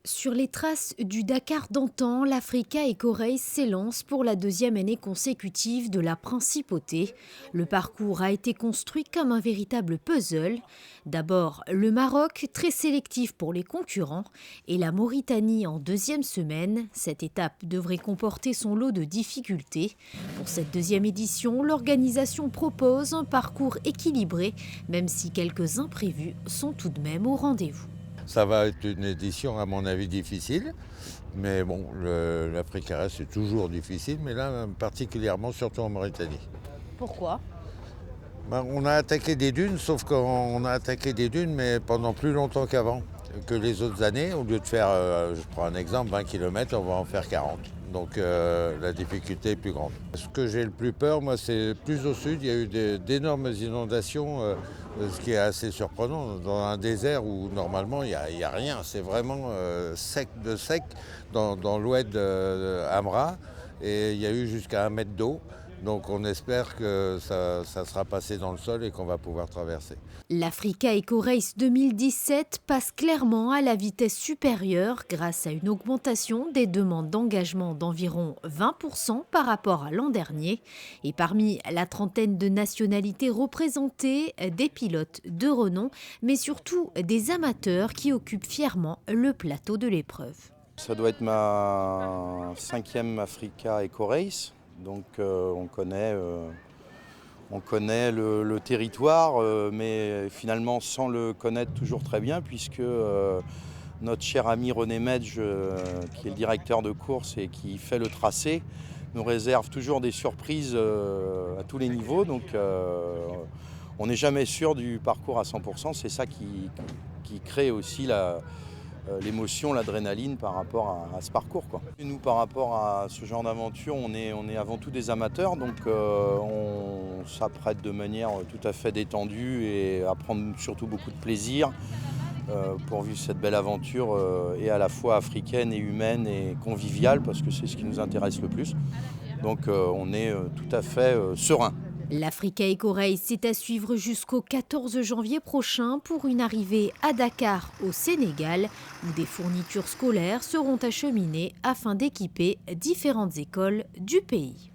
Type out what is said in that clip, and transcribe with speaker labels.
Speaker 1: Sur les traces du Dakar d'antan, l'Africa Eco Race s'élance pour la deuxième année consécutive de la Principauté. Le parcours a été construit comme un véritable puzzle. D'abord, le Maroc, très sélectif pour les concurrents, et la Mauritanie en deuxième semaine. Cette étape devrait comporter son lot de difficultés. Pour cette deuxième édition, l'organisation propose un parcours équilibré, même si quelques imprévus sont tout de même au rendez-vous.
Speaker 2: Ça va être une édition, à mon avis, difficile. Mais bon, l'Africa Race, c'est toujours difficile, mais là, particulièrement, surtout en Mauritanie.
Speaker 1: Pourquoi?
Speaker 2: Ben, on a attaqué des dunes, sauf qu'on a attaqué des dunes, mais pendant plus longtemps qu'avant, que les autres années. Au lieu de faire, je prends un exemple, 20 km, on va en faire 40. Donc la difficulté est plus grande. Ce que j'ai le plus peur, moi, c'est plus au sud. Il y a eu d'énormes inondations, ce qui est assez surprenant, dans un désert où normalement il n'y a rien. C'est vraiment sec de sec dans l'oued d'Amra. Et il y a eu jusqu'à 1 mètre d'eau. Donc on espère que ça sera passé dans le sol et qu'on va pouvoir traverser.
Speaker 1: L'Africa Eco Race 2017 passe clairement à la vitesse supérieure grâce à une augmentation des demandes d'engagement d'environ 20% par rapport à l'an dernier. Et parmi la trentaine de nationalités représentées, des pilotes de renom, mais surtout des amateurs qui occupent fièrement le plateau de l'épreuve.
Speaker 3: Ça doit être ma 5e Africa Eco Race. Donc on connaît le territoire, mais finalement sans le connaître toujours très bien, puisque notre cher ami René Medj, qui est le directeur de course et qui fait le tracé, nous réserve toujours des surprises à tous les niveaux. Donc on n'est jamais sûr du parcours à 100%. C'est ça qui crée aussi l'émotion, l'adrénaline par rapport à ce parcours, quoi. Et nous, par rapport à ce genre d'aventure, on est avant tout des amateurs, donc on s'apprête de manière tout à fait détendue et à prendre surtout beaucoup de plaisir pour vivre cette belle aventure et à la fois africaine et humaine et conviviale, parce que c'est ce qui nous intéresse le plus. Donc on est tout à fait serein.
Speaker 1: L'Africa Eco Race est à suivre jusqu'au 14 janvier prochain pour une arrivée à Dakar au Sénégal où des fournitures scolaires seront acheminées afin d'équiper différentes écoles du pays.